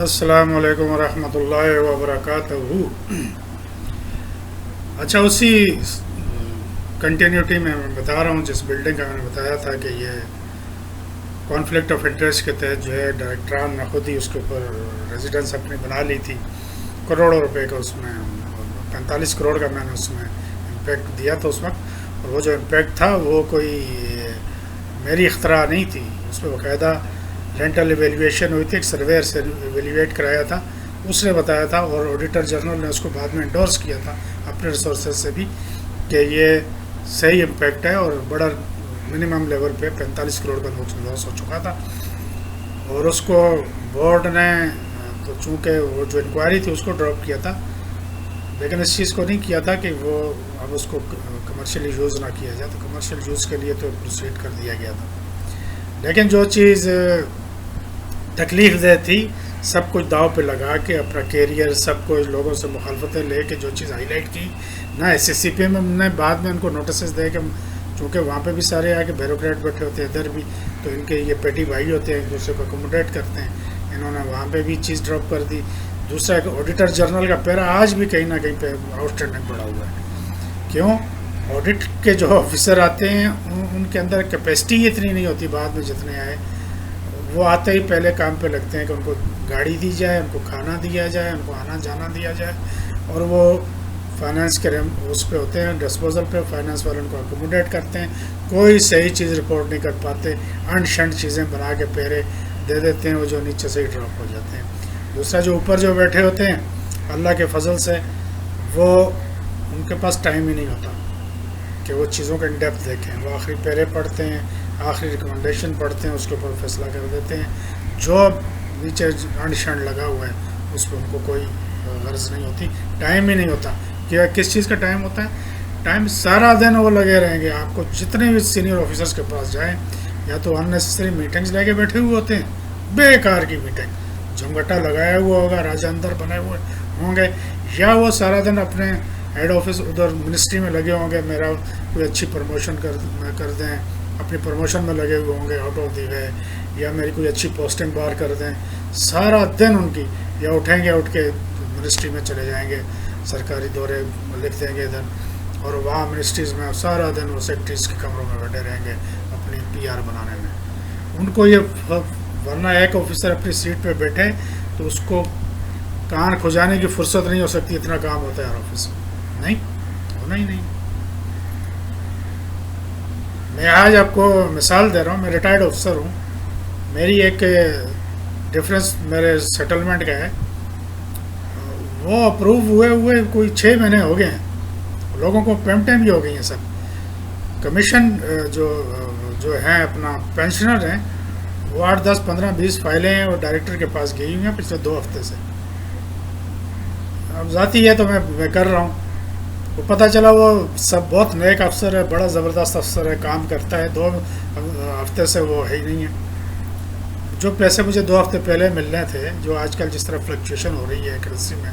अस्सलाम वालेकुम रहमतुल्लाहि व बरकातहू। अच्छा, उसी कंटिन्यूटी में मैं बता रहा हूँ जिस बिल्डिंग का मैंने बताया था कि ये कॉन्फ्लिक्ट ऑफ इंटरेस्ट के तहत जो है डायरेक्टरान ने खुद ही उसके ऊपर रेजिडेंस अपनी बना ली थी। करोड़ों रुपए का उसमें 45 करोड़ का मैंने उसमें इम्पेक्ट दिया था उस वक्त। और वो जो इम्पेक्ट था वो कोई मेरी इख्तरा नहीं थी, उस पर बाकायदा रेंटल एवेल्यूएशन हुई थी, एक सर्वेयर से एवेल्यूएट कराया था, उसने बताया था और ऑडिटर जनरल ने उसको बाद में इंडोर्स किया था अपने रिसोर्सेज से भी कि ये सही इम्पेक्ट है और बड़ा मिनिमम लेवल पे 45 करोड़ का लॉस हो चुका था। और उसको बोर्ड ने तो चूँकि वो जो इंक्वायरी थी उसको ड्रॉप किया था, लेकिन इस चीज़ को नहीं किया था कि वो अब उसको कमर्शियल यूज़ ना किया जाए, तो कमर्शियल यूज़ के लिए तो प्रोसीड कर दिया गया था। लेकिन जो चीज़ तकलीफ दे थी, सब कुछ दाव पे लगा के अपना कैरियर सब कुछ लोगों से मुखालफतें लेके जो चीज़ हाईलाइट की ना SSCP में, हमने बाद में उनको नोटिस दे के, चूँकि वहाँ पे भी सारे आके ब्यूरोक्रेट बैठे होते हैं इधर भी, तो इनके ये पेटी भाई होते हैं, एक दूसरे को अकोमोडेट करते हैं, इन्होंने वहाँ पे भी चीज़ ड्रॉप कर दी। दूसरा एक ऑडिटर जनरल का पैरा आज भी कहीं ना कहीं पे आउटस्टैंडिंग पड़ा हुआ है। क्यों? ऑडिट के जो ऑफिसर आते हैं उनके अंदर कैपेसिटी इतनी नहीं होती, बाद में जितने आए वो आते ही पहले काम पे लगते हैं कि उनको गाड़ी दी जाए, उनको खाना दिया जाए, उनको आना जाना दिया जाए, और वो फाइनेंस के उस पे होते हैं डिस्पोजल पे, फाइनेंस वाले उनको अकोमोडेट करते हैं, कोई सही चीज़ रिपोर्ट नहीं कर पाते, अंड शंड चीज़ें बना के पैरे दे देते हैं, वो जो नीचे से ही ड्रॉप हो जाते हैं। दूसरा जो ऊपर जो बैठे होते हैं अल्लाह के फजल से, वो उनके पास टाइम ही नहीं होता कि वो चीज़ों का इन डेप्थ देखें। वो आखिरी पैरे पढ़ते हैं, आखिरी रिकमेंडेशन पढ़ते हैं, उसके ऊपर फैसला कर देते हैं। जो नीचे अंड शंड लगा हुआ है उस पर उनको कोई गर्ज नहीं होती, टाइम ही नहीं होता। क्या किस चीज़ का टाइम होता है? टाइम सारा दिन वो लगे रहेंगे। आपको जितने भी सीनियर ऑफिसर्स के पास जाएं, या तो अननेसेसरी मीटिंग्स लेके बैठे हुए होते हैं, बेकार की मीटिंग, झमघटा लगाया हुआ होगा, राजा अंदर बने हुए होंगे, या वो सारा दिन अपने हेड ऑफिस उधर मिनिस्ट्री में लगे होंगे, मेरा कोई अच्छी प्रमोशन कर दें, अपनी प्रमोशन में लगे हुए होंगे आउट ऑफ दी वे, या मेरी कोई अच्छी पोस्टिंग बाहर कर दें। सारा दिन उनकी, या उठेंगे उठ के मिनिस्ट्री में चले जाएंगे, सरकारी दौरे लिख देंगे इधर, और वहाँ मिनिस्ट्रीज़ में सारा दिन वो सेक्रेटरीज के कमरों में बैठे रहेंगे अपनी PR बनाने में। उनको ये, वरना एक ऑफिसर अपनी सीट पे बैठे तो उसको कान खुजाने की फुर्सत नहीं हो सकती, इतना काम होता है हर ऑफिस में। नहीं होना ही नहीं। मैं आज आपको मिसाल दे रहा हूँ, मैं रिटायर्ड ऑफिसर हूँ, मेरी एक डिफरेंस मेरे सेटलमेंट का है, वो अप्रूव हुए कोई 6 महीने हो गए हैं, लोगों को पेमेंटें भी हो गई हैं सब। कमीशन जो हैं अपना पेंशनर हैं, वो 8, 10, 15, 20 फाइलें हैं, वो डायरेक्टर के पास गई हुई हैं पिछले 2 हफ्ते से। अब जाती है तो मैं कर रहा हूँ, वो पता चला वो सब बहुत नेक अफसर है, बड़ा ज़बरदस्त अफसर है, काम करता है, 2 हफ्ते से वो है ही नहीं है। जो पैसे मुझे 2 हफ्ते पहले मिलने थे, जो आजकल जिस तरह फ्लक्चुएशन हो रही है करेंसी में,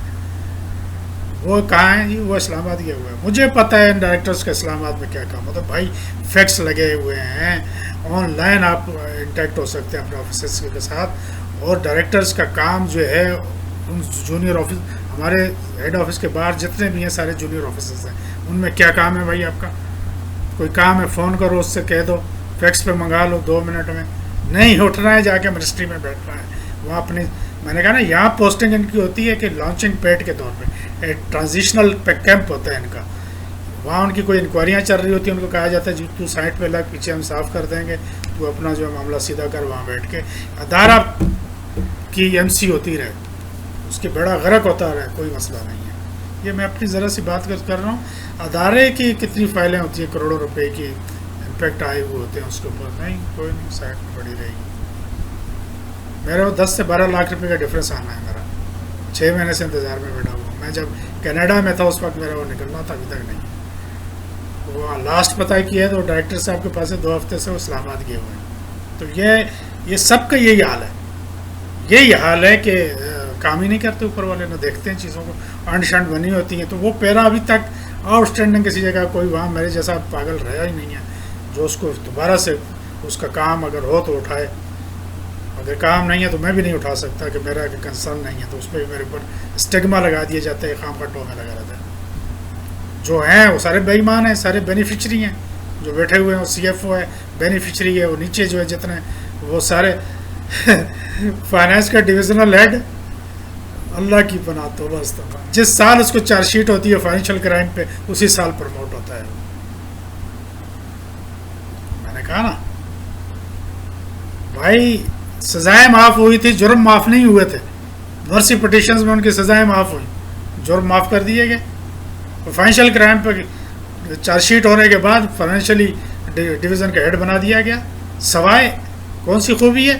वो कहाँ है जी? वो इस्लामाबाद गया हुआ है। मुझे पता है डायरेक्टर्स का इस्लामाबाद में क्या काम होता है भाई, फैक्स लगे हुए हैं, ऑनलाइन आप इंटैक्ट हो सकते हैं अपने ऑफिस के साथ। और डायरेक्टर्स का काम जो है, उन जूनियर ऑफिस, हमारे हेड ऑफिस के बाहर जितने भी हैं सारे जूनियर ऑफिसर्स हैं, उनमें क्या काम है भाई आपका? कोई काम है फ़ोन करो, उससे कह दो, फैक्स पे मंगा लो 2 मिनट में। नहीं उठना है, जाके मिनिस्ट्री में बैठना है वहाँ अपनी। मैंने कहा ना, यहाँ पोस्टिंग इनकी होती है कि लॉन्चिंग पैड के तौर पे, एक ट्रांजिशनल कैंप होता है इनका, वहाँ उनकी कोई इंक्वायरियाँ चल रही होती है, उनको कहा जाता है जी तू साइड पे लग, पीछे हम साफ़ कर देंगे, तू अपना जो मामला सीधा कर वहाँ बैठ के। अदारा की MC होती रहे, उसके बड़ा गर्क होता रहे, कोई मसला नहीं है। ये मैं अपनी ज़रा सी बात कर रहा हूँ। अदारे की कितनी फाइलें होती हैं, करोड़ों रुपए की इम्पेक्ट आए हुए होते हैं उसके ऊपर, नहीं कोई नहीं, साइड में पड़ी रहेगी। मेरा वो 10 से 12 लाख रुपए का डिफरेंस आना है मेरा, 6 महीने से इंतज़ार में बैठा हुआ। मैं जब कनाडा में था उस वक्त मेरा वो निकलना था, अभी तक नहीं। वो लास्ट पता किया है तो डायरेक्टर साहब के पास 2 हफ्ते से वो इस्लामाबाद गए हुए हैं। तो ये सब का यही हाल है, यही हाल है कि काम ही नहीं करते ऊपर वाले, ना देखते हैं चीज़ों को, अंड शंड बनी होती हैं। तो वो पैरा अभी तक आउटस्टैंडिंग किसी जगह कोई वहाँ मेरे जैसा पागल रहा ही नहीं है जो उसको दोबारा से उसका काम अगर हो तो उठाए। अगर काम नहीं है तो मैं भी नहीं उठा सकता कि मेरा कंसर्न नहीं है, तो उस पर भी मेरे ऊपर स्टिग्मा लगा दिए जाते हैं, खाम खट्टों में लगा रहता है। जो हैं वो सारे बेईमान हैं, सारे बेनिफिशरी हैं, जो बैठे हुए हैं वो CFO है, बेनिफिशरी है, वो नीचे जो है जितने वो सारे फाइनेंस का डिविजनल हेड, अल्लाह की पनाह, तौबा अस्तगफुर। जिस साल उसको चार्जशीट होती है फाइनेंशियल क्राइम पे, उसी साल प्रमोट होता है। मैंने कहा ना भाई, सजाएं माफ़ हुई थी, जुर्म माफ़ नहीं हुए थे। मर्सी पिटिशंस में उनकी सजाएं माफ़ हुई, जुर्म माफ़ कर दिए गए। फाइनेंशियल क्राइम पर चार्जशीट होने के बाद फाइनेंशियली डिवीज़न का हेड बना दिया गया। सवाए कौन सी खूबी है?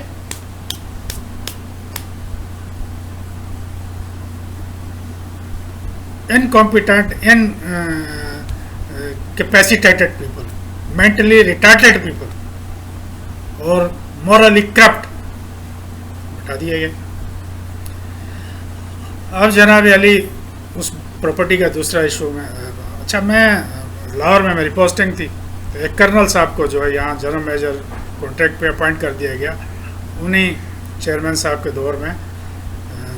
Incompetent, capacitated people, mentally retarded people और मॉरली करप्ट बता दिए गए। अब जनाब अली उस प्रॉपर्टी का दूसरा इशू में, अच्छा मैं लाहौर में मेरी पोस्टिंग थी, तो एक कर्नल साहब को जो है यहाँ जनरल मेजर कॉन्ट्रैक्ट पे अपॉइंट कर दिया गया। उन्हीं चेयरमैन साहब के दौर में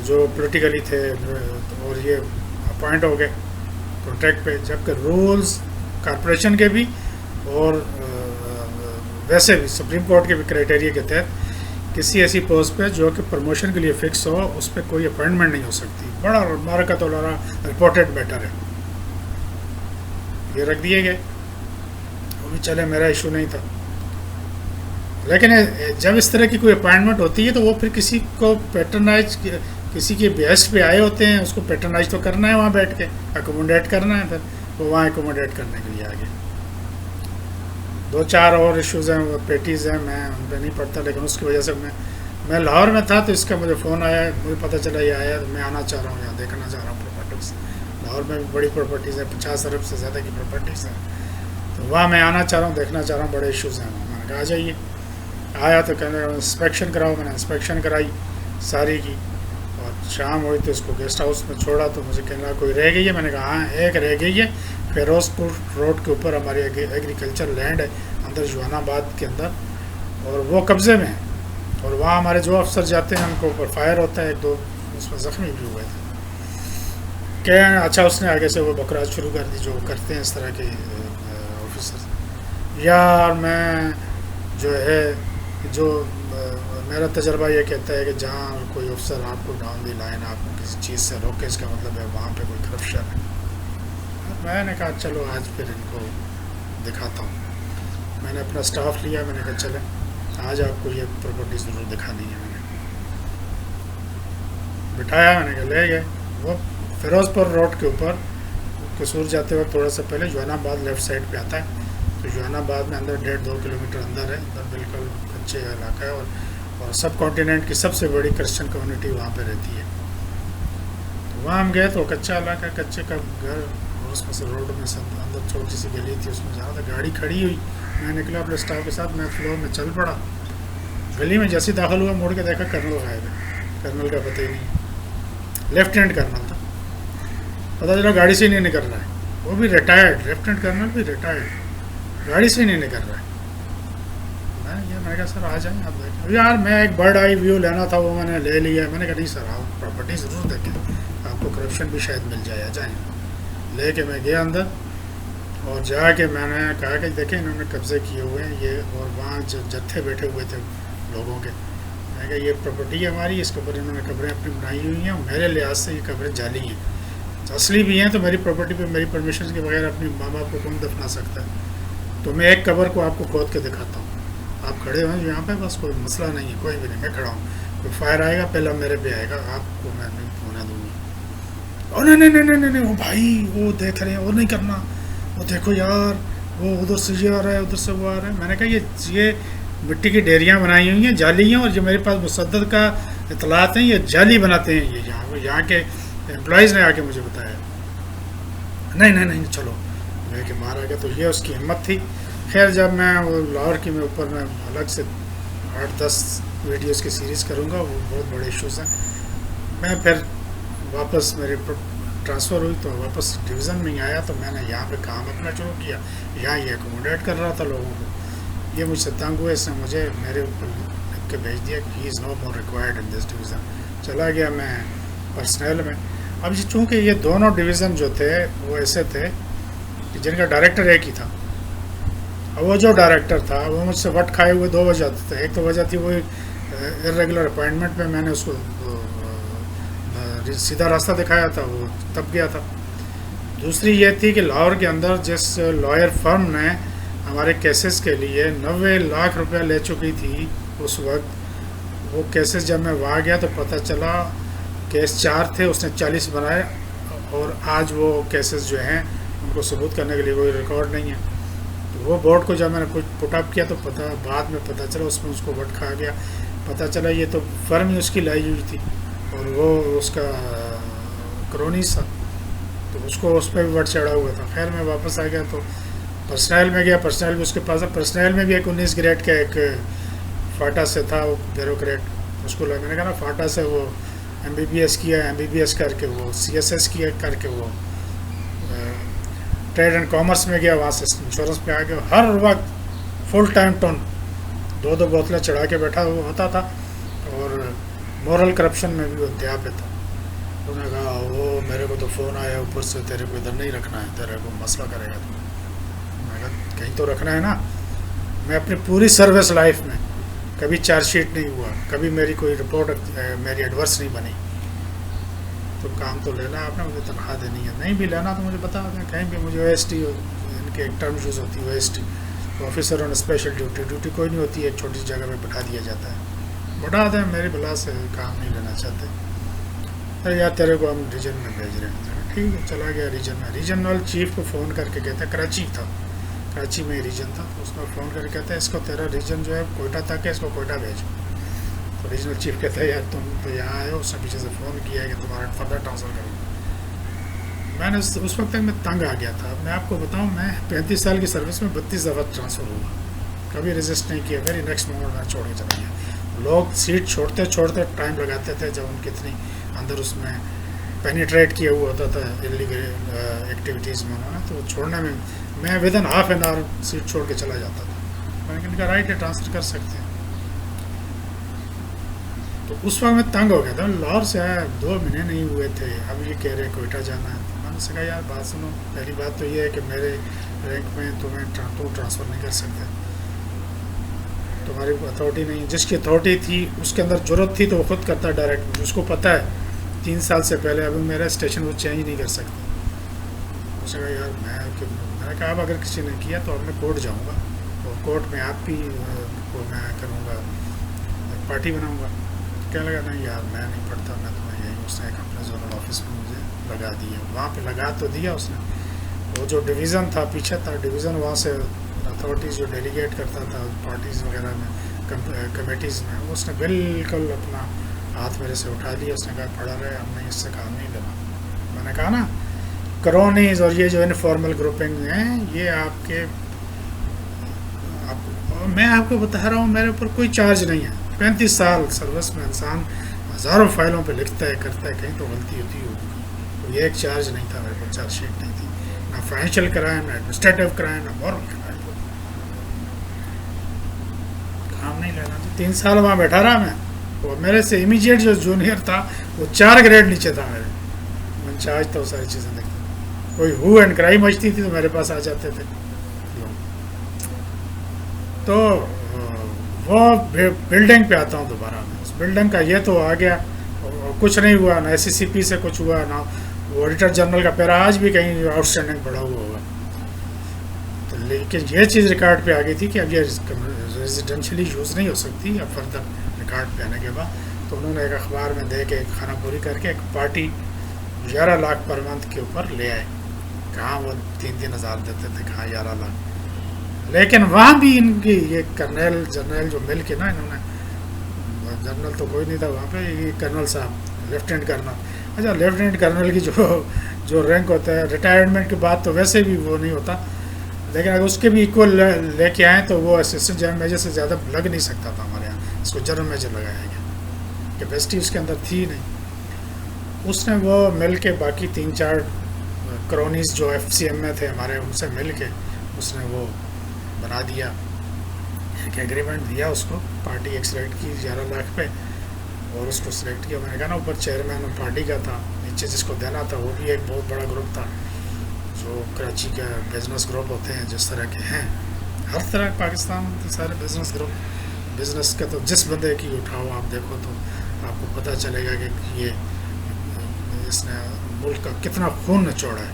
जो पॉलिटिकली थे और ये अपॉइंट हो गए कॉन्ट्रैक्ट पे, जबकि रूल्स कॉरपोरेशन के भी और वैसे भी सुप्रीम कोर्ट के भी क्राइटेरिया के तहत किसी ऐसी पोस्ट पे जो कि प्रमोशन के लिए फिक्स हो, उस पर कोई अपॉइंटमेंट नहीं हो सकती। बड़ा मारकत वाला रिपोर्टेड बेटर है, ये रख दिए गए। वो भी चले, मेरा इशू नहीं था। लेकिन जब इस तरह की कोई अपॉइंटमेंट होती है तो वो फिर किसी को पैटर्नाइज, किसी के बेस्ट पे आए होते हैं, उसको पैटर्नाइज तो करना है, वहाँ बैठ के एकोमोडेट करना है, फिर वो वहाँ एकोमोडेट करने के लिए आ गए। दो चार और इश्यूज़ हैं, वो पेटीज़ हैं, मैं उन पर नहीं पढ़ता, लेकिन उसकी वजह से मैं लाहौर में था तो इसका मुझे फ़ोन आया, मुझे पता चला ये आया, तो मैं आना चाह रहा हूँ, यहाँ देखना चाह रहा हूँ प्रॉपर्टीज़। लाहौर में भी बड़ी प्रॉपर्टीज़ हैं, 50 अरब से ज़्यादा की प्रॉपर्टीज़ हैं, तो वहाँ मैं आना चाह रहा हूँ, देखना चाह रहा हूँ, बड़े इश्यूज़ हैं। मैंने कहा आ जाइए। आया तो कहने इंस्पेक्शन कराओ, मैंने इंस्पेक्शन कराई सारी की, और शाम हुई तो उसको गेस्ट हाउस में छोड़ा, तो मुझे कहना कोई रह गई है? मैंने कहा हाँ एक रह गई है, फिरोजपुर रोड के ऊपर हमारी एग्रीकल्चर लैंड है अंदर जवानाबाद के अंदर, और वो कब्ज़े में है, और वहाँ हमारे जो अफसर जाते हैं उनको ऊपर फायर होता है, एक दो उसमें ज़ख्मी भी हुए थे। क्या अच्छा, उसने आगे से वो बकराज शुरू कर दी जो करते हैं इस तरह के ऑफिसर। यार मैं जो है, जो मेरा तजर्बा ये कहता है कि जहाँ कोई अफसर आपको डाउन दी लाइन आपको किसी चीज़ से रोके, इसका मतलब है वहाँ पे कोई करप्शन है। मैंने कहा चलो आज फिर इनको दिखाता हूँ। मैंने अपना स्टाफ लिया, मैंने कहा चले आज आपको ये प्रॉपर्टी ज़रूर दिखानी है। मैंने बिठाया, मैंने कहा ले गए। वो फिरोजपुर रोड के ऊपर कसूर जाते वक्त थोड़ा सा पहले जवानाबाद लेफ़्ट साइड पे आता है, तो जवानाबाद में अंदर 1.5-2 किलोमीटर अंदर है, अंदर बिल्कुल कच्चे इलाका है, और सब कॉन्टिनेंट की सबसे बड़ी क्रिश्चियन कम्युनिटी वहाँ पे रहती है। तो वहाँ हम गए तो कच्चा इलाका, कच्चे का घर, और उसमें से रोड में से अंदर छोटी सी गली थी, उसमें जा रहा था, गाड़ी खड़ी हुई। मैं निकला अपने स्टाफ के साथ, मैं फ्लोर में चल पड़ा। गली में जैसे दाखिल हुआ, मुड़ के देखा कर्नल गायब है। कर्नल का पता ही नहीं, लेफ्टिनेंट कर्नल था। पता चला गाड़ी से ही नहीं निकल रहा है, वो भी रिटायर्ड, लेफ्टिनेंट कर्नल भी रिटायर्ड, गाड़ी से ही नहीं निकल रहा है। मैंने कहा सर आ जाएँ आप देखें। यार मैं एक बर्ड आई व्यू लेना था, वो मैंने ले लिया। मैंने कहा नहीं सर आप प्रॉपर्टी ज़रूर देखें, आपको करप्शन भी शायद मिल जाए, आ जाए। लेके मैं गया अंदर, और जाके मैंने कहा कि देखें इन्होंने कब्ज़े किए हुए हैं ये, और वहाँ जत्थे बैठे हुए थे लोगों के। मैंने कहा ये प्रॉपर्टी है हमारी, इसके ऊपर इन्होंने कब्रें अपनी बनाई हुई हैं, और मेरे लिहाज से ये कब्रें जाली हैं। असली भी हैं तो मेरी प्रॉपर्टी पे मेरी परमिशन के बगैर अपनी माँ बाप को कौन दफना सकता है? तो मैं एक कब्र को आपको खोद के दिखाता हूँ, आप खड़े हो यहाँ पे, बस कोई मसला नहीं है, कोई भी नहीं, मैं खड़ा हूँ। कोई फायर आएगा पहला मेरे पे आएगा, आपको मैं नहीं होने दूँगी। और नहीं नहीं नहीं नहीं, वो भाई वो देख रहे हैं, वो नहीं करना, वो देखो यार वो उधर से ये आ रहा है, उधर से वो आ रहा है। मैंने कहा ये मिट्टी की डेरियाँ बनाई हुई हैं, जाली हैं, और जो मेरे पास मुसद्दद का इतलात हैं, ये जाली बनाते हैं ये यहाँ के एम्प्लॉयज़ ने आके मुझे बताया। नहीं नहीं नहीं चलो लेके मारा गया। तो ये उसकी हिम्मत थी। खैर जब मैं वो लाहौर की में ऊपर में अलग से 8-10 वीडियोस की सीरीज़ करूँगा, वो बहुत बड़े इश्यूज़ हैं। मैं फिर वापस मेरी ट्रांसफ़र हुई तो वापस डिवीज़न में ही आया, तो मैंने यहाँ पे काम अपना शुरू किया। यहाँ ये एकोमोडेट कर रहा था लोगों को। ये मुझसे तंग हुए, इसने मुझे मेरे ऊपर के भेज दिया कि he is no more required in this division. चला गया मैं पर्सनल में। अब चूँकि ये दोनों डिवीज़न जो थे वो ऐसे थे कि जिनका डायरेक्टर एक ही था। अब वो जो डायरेक्टर था वो मुझसे वट खाए हुए दो वजह थे। एक तो वजह थी वो इरेगुलर अपॉइंटमेंट में मैंने उसको सीधा रास्ता दिखाया था, वो तब गया था। दूसरी ये थी कि लाहौर के अंदर जिस लॉयर फर्म ने हमारे केसेस के लिए 90 लाख रुपया ले चुकी थी उस वक्त, वो केसेस जब मैं वहाँ गया तो पता चला केस 4 थे, उसने 40 बनाए और आज वो केसेस जो हैं उनको सबूत करने के लिए कोई रिकॉर्ड नहीं है। तो वो बोर्ड को जब मैंने कुछ पुटअप किया तो बाद में पता चला उसमें उसको वट खा गया। पता चला ये तो फर्म ही उसकी लाई हुई थी और वो उसका क्रोनीस था, तो उसको उस पर भी वट चढ़ा हुआ था। खैर मैं वापस आ गया तो पर्सनल में गया। पर्सनल में उसके पास पर्सनल में भी एक 19 ग्रेड का एक फाटा से था वो ब्यूरोक्रेट, उसको मैंने कहा ना फाटा से वो MBBS किया, MBBS करके वो CSS किया करके वो ट्रेड एंड कॉमर्स में गया, वहाँ से इंश्योरेंस पे आ गया। हर वक्त फुल टाइम टोन 2 बोतलें चढ़ा के बैठा हुआ होता था और मॉरल करप्शन में भी वो इंतहा पे था। उन्होंने कहा वो मेरे को तो फ़ोन आया ऊपर से, तेरे को इधर नहीं रखना है, तेरे को मसला करेगा। तो मैं कहा कहीं तो रखना है ना। मैं अपनी पूरी सर्विस लाइफ में कभी चार्जशीट नहीं हुआ, कभी मेरी कोई रिपोर्ट मेरी एडवर्स नहीं बनी। तो काम तो लेना आपने, मुझे तनख्वाह देनी है, नहीं भी लेना तो मुझे बता दें। कहीं भी मुझे OST इनके एक टर्म यूज़ होती है OST, officer on special duty कोई नहीं होती है, एक छोटी जगह पे बैठा दिया जाता है। बढ़ा दें, मेरी बला से काम नहीं लेना चाहते। अरे यार तेरे को हम रीजन में भेज रहे हैं, ठीक है। चला गया रीजन में। रीजनल चीफ को फ़ोन करके कहते हैं, कराची था, कराची में ही रीजन था, तो उसको फ़ोन करके कहते हैं इसको तेरा रीजन जो है कोयटा तक है, इसको कोयटा भेजो। तो रीजनल चीफ कहता है यार तुम तो यहाँ आए हो, उसने पीछे से फ़ोन किया है कि तुम्हारा फर्दर ट्रांसफ़र करो। मैंने उस वक्त तक मैं तंग आ गया था। मैं आपको बताऊँ, मैं 35 साल की सर्विस में 32 दफ़ा ट्रांसफ़र हुआ, कभी रजिस्ट नहीं किया। मेरी नेक्स्ट मोमेंट में छोड़ के चला गया। लोग सीट छोड़ते छोड़ते टाइम लगाते थे, जब उनकी इतनी अंदर उसमें पेनिट्रेट किया हुआ होता था इलीगल एक्टिविटीज़ में उन्होंने, तो छोड़ने में मैं within half an hour seat छोड़ के चला जाता था। मैंने कहा राइट है, ट्रांसफ़र कर सकते हैं। तो उस वक्त मैं तंग हो गया था। लाहौर से आया 2 महीने नहीं हुए थे, अब ये कह रहे कोयटा जाना है। मैंने कहा यार बात सुनो, पहली बात तो ये है कि मेरे रैंक में तुम ट्रांसफ़र नहीं कर सकते, तुम्हारी अथॉरिटी नहीं। जिसकी अथॉरिटी थी उसके अंदर ज़रूरत थी तो वो खुद करता डायरेक्ट, उसको पता है 3 साल से पहले अभी मेरा स्टेशन वो चेंज नहीं कर सकते। उसने कहा यार मैंने कहा अब अगर किसी ने किया तो अब मैं कोर्ट जाऊँगा और कोर्ट में आप भी को मैं करूँगा, पार्टी बनाऊँगा। क्या लगा नहीं यार मैं नहीं पढ़ता, मैं तो यही। उसने एक अपने जोनल ऑफिस में मुझे लगा दिया, वहाँ पे लगा तो दिया उसने। वो जो डिवीज़न था पीछे था डिवीज़न, वहाँ से अथॉरिटीज़ जो डेलीगेट करता था पार्टीज़ वगैरह में कमेटीज़ में, उसने बिल्कुल अपना हाथ मेरे से उठा लिया। उसने कहा पढ़ा रहे, हमने इससे काम नहीं लेना। मैंने कहा ना क्रोनीज और ये जो इनफॉर्मल ग्रुपिंग हैं ये मैं आपको बता रहा हूँ, मेरे ऊपर कोई चार्ज नहीं है। 35 साल सर्विस में इंसान हज़ारों फाइलों पे लिखता है करता है, कहीं तो गलती होती होगी। तो ये एक चार्ज नहीं था मेरे को, चार्जशीट नहीं थी, ना फाइनेंशियल क्राइम, ना एडमिनिस्ट्रेटिव क्राइम, ना मॉरल क्राइम। काम नहीं लेना था। 3 साल वहाँ बैठा रहा मैं, और मेरे से इमीडिएट जो जूनियर था वो 4 ग्रेड नीचे था मेरे। मैं चार्ज तो सारी चीज़ें देखता, कोई हु एंड क्राइम मचती थी तो मेरे पास आ जाते थे। तो वो बिल्डिंग पे आता हूँ दोबारा मैं। उस बिल्डिंग का ये तो आ गया, और कुछ नहीं हुआ, ना SCCP से कुछ हुआ, ना वो ऑडिटर जनरल का पैरा आज भी कहीं आउटस्टैंडिंग पड़ा हुआ होगा। तो लेकिन ये चीज़ रिकॉर्ड पे आ गई थी कि अब ये रेजिडेंशली यूज़ नहीं हो सकती अब फर्दर रिकॉर्ड पे आने के बाद। तो उन्होंने एक अखबार में दे के खाना पूरी करके एक पार्टी 11 लाख पर मंथ के ऊपर ले आए। कहाँ वो 3-3 हज़ार देते थे, कहाँ 11 लाख। लेकिन वहाँ भी इनकी ये कर्नल जनरल जो मिल के ना, इन्होंने जनरल तो कोई नहीं था वहाँ पे, ये कर्नल साहब लेफ्टिनेंट कर्नल। अच्छा लेफ्टिनेंट कर्नल की जो रैंक होता है रिटायरमेंट के बाद तो वैसे भी वो नहीं होता, लेकिन अगर उसके भी इक्वल लेके आए तो वो असिस्टेंट जनरल मेजर से ज़्यादा लग नहीं सकता था हमारे यहाँ। इसको जनरल मेजर लगाया गया, कैपेसिटी उसके अंदर थी नहीं। उसने वो मिल के बाकी 3-4 क्रोनीज जो FCM में थे हमारे, उनसे मिल के उसने वो बना दिया एक एग्रीमेंट दिया उसको, पार्टी एक सिलेक्ट की 11 लाख पे और उसको सिलेक्ट किया। मैंने कहा ना ऊपर चेयरमैन पार्टी का था, नीचे जिसको देना था वो भी एक बहुत बड़ा ग्रुप था, जो कराची का बिजनेस ग्रुप होते हैं जिस तरह के हैं, हर तरह पाकिस्तान के सारे बिजनेस ग्रुप, बिजनेस का तो जिस बंदे की उठाओ आप देखो तो आपको पता चलेगा कि ये इसने मुल्क का कितना खून निचोड़ा है।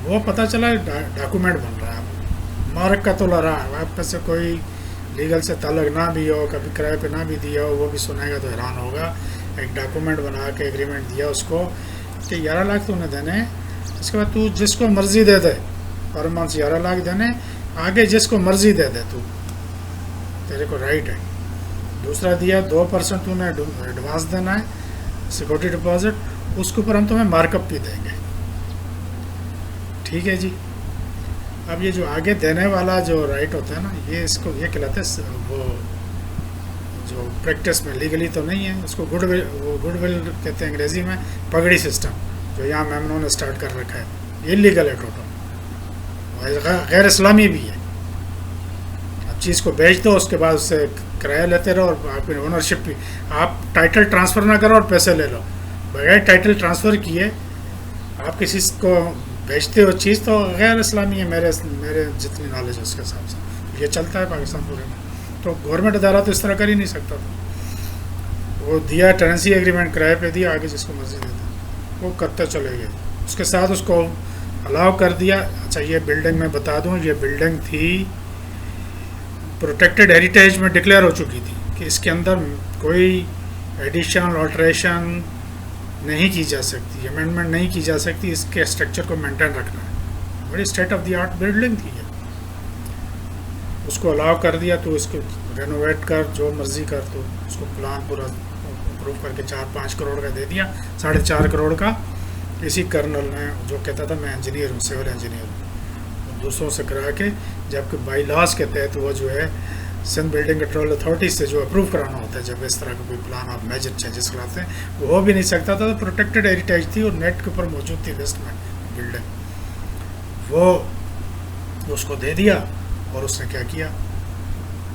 वो पता चला डॉक्यूमेंट बन रहा है, मार्क का तो लड़ा है, आप में से कोई लीगल से ताल्लुक ना भी हो, कभी किराए पे ना भी दिया हो, वो भी सुनेगा तो हैरान होगा। एक डॉक्यूमेंट बना के एग्रीमेंट दिया उसको कि 11 लाख तूने देने, इसके बाद तू जिसको मर्जी दे दे, पर मंथ 11 लाख देने, आगे जिसको मर्जी दे दे तू, तेरे को राइट है। दूसरा दिया 2% तूने एडवांस देना है, सिक्योरिटी डिपॉजिट, उसके ऊपर हम तुम्हें मार्कअप भी देंगे। ठीक है जी। अब ये जो आगे देने वाला जो राइट होता है ना, ये इसको ये कहलाते हैं, वो जो प्रैक्टिस में लीगली तो नहीं है, उसको गुडविल, वो गुडविल कहते हैं अंग्रेज़ी में, पगड़ी सिस्टम, जो यहाँ मेमनों ने स्टार्ट कर रखा है, ये लीगल है टोटल, गैर इस्लामी भी है। अब चीज़ को बेच दो, उसके बाद उससे किराया लेते रहो और आपकी ओनरशिप भी, आप टाइटल ट्रांसफ़र ना करो और पैसे ले लो, बगैर टाइटल ट्रांसफ़र किए आप किसी को बेचते हो चीज़, तो गैर इस्लामी है मेरे जितनी नॉलेज है उसके हिसाब से। ये चलता है पाकिस्तान पूरे में, तो गवर्नमेंट अदारा तो इस तरह कर ही नहीं सकता था। वो दिया टेनेंसी एग्रीमेंट किराए पे दिया, आगे जिसको मर्जी देता वो करते चले गए। उसके साथ उसको अलाउ कर दिया। अच्छा ये बिल्डिंग मैं बता दूँ, ये बिल्डिंग थी प्रोटेक्टेड हेरिटेज में डिक्लेयर हो चुकी थी कि इसके अंदर कोई एडिशन ऑल्ट्रेशन नहीं की जा सकती, अमेंडमेंट नहीं की जा सकती, इसके स्ट्रक्चर को मेंटेन रखना है। बड़ी state of the art building थी ये, उसको अलाउ कर दिया, तो इसको रेनोवेट कर, जो मर्जी कर, तो उसको प्लान पूरा अप्रूव करके 4-5 करोड़ का दे दिया, 4.5 करोड़ का। इसी कर्नल ने जो कहता था मैं इंजीनियर हूँ, सिविल इंजीनियर हूँ, दूसरों से करा के, जबकि बाई लॉज के तहत वो जो है सिंध बिल्डिंग कंट्रोल अथॉरिटी से जो अप्रूव कराना होता है, जब इस तरह का कोई प्लान आप मेजर चेंजेस कराते हैं, वो हो भी नहीं सकता था। तो प्रोटेक्टेड हेरिटेज थी और नेट के ऊपर मौजूद थी लिस्ट में बिल्डिंग, वो उसको दे दिया। और उसने क्या किया,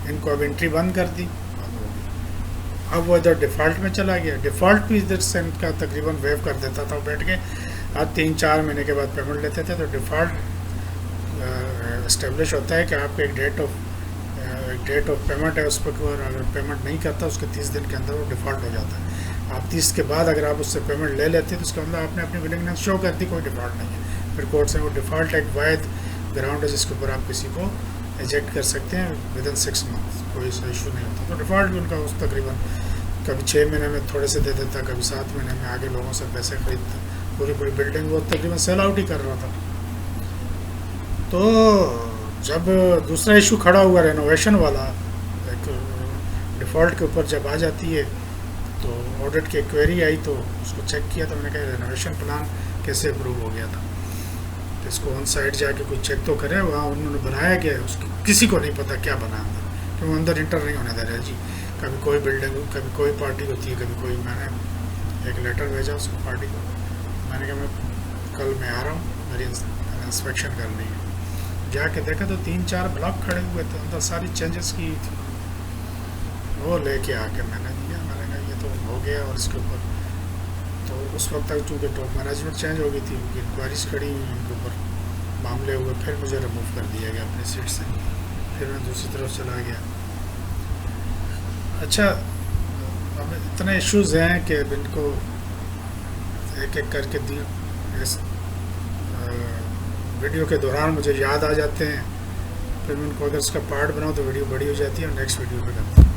इनको अब एंट्री बंद कर दी, अब वो इधर डिफ़ॉल्ट में चला गया। डिफ़ॉल्ट भी इधर से इनका तकरीबन वेव कर देता था, वो बैठ के अब 3-4 महीने के बाद पेमेंट लेते थे। तो डिफ़ॉल्ट इस्टेब्लिश होता है कि आपका एक डेट ऑफ पेमेंट है, उस पर अगर पेमेंट नहीं करता उसके 30 दिन के अंदर वो डिफ़ॉल्ट हो जाता है। आप 30 के बाद अगर आप उससे पेमेंट ले लेते तो उसके अंदर आपने अपनी विलिंगनेस शो कर दी, कोई डिफ़ॉल्ट नहीं है। फिर कोर्ट से वो डिफ़ॉल्ट एक वायद ग्राउंड है जिसके ऊपर आप किसी को एजेक्ट कर सकते हैं विदिन 6 मंथ, कोई सा इशू नहीं होता। तो डिफ़ॉल्ट भी उनका उस तकरीबन कभी 6 महीने में थोड़े से दे देता, कभी 7 महीने में आगे लोगों से पैसे खरीदता। पूरी बिल्डिंग वो तकरीबन सेल आउट ही कर रहा था। तो जब दूसरा इशू खड़ा हुआ रेनोवेशन वाला, एक डिफ़ॉल्ट के ऊपर जब आ जाती है तो ऑडिट की क्वेरी आई, तो उसको चेक किया, तो मैंने कहा रेनोवेशन प्लान कैसे अप्रूव हो गया था। तो इसको ऑन साइड जाके कुछ चेक तो करें, वहाँ उन्होंने बनाया गया है, उसकी किसी को नहीं पता क्या बना अंदर, क्योंकि वो अंदर इंटर नहीं होने दे रहे जी। कभी कोई बिल्डिंग, कभी कोई पार्टी होती है, कभी कोई। मैंने एक लेटर भेजा उसको पार्टी को, मैंने कहा मैं कल मैं आ रहा हूँ, मेरी इंस्पेक्शन करनी है। जाके देखा तो 3-4 ब्लॉक खड़े हुए थे, अंदर सारी चेंजेस की थी। वो लेके आके मैंने दिया, मैंने कहा ये तो हो गया। और इसके ऊपर तो उस वक्त तक चूँकि टॉप मैनेजमेंट चेंज हो गई थी, उनकी इंक्वायरीज खड़ी हुई, उनके ऊपर मामले हुए, फिर मुझे रिमूव कर दिया गया अपनी सीट से, फिर मैं दूसरी तरफ चला गया। अच्छा, अब इतने इश्यूज़ हैं कि इनको एक एक करके इस वीडियो के दौरान मुझे याद आ जाते हैं, फिर मैं उनको अगर इसका पार्ट बनाऊँ तो वीडियो बड़ी हो जाती है और नेक्स्ट वीडियो पे करता हूँ।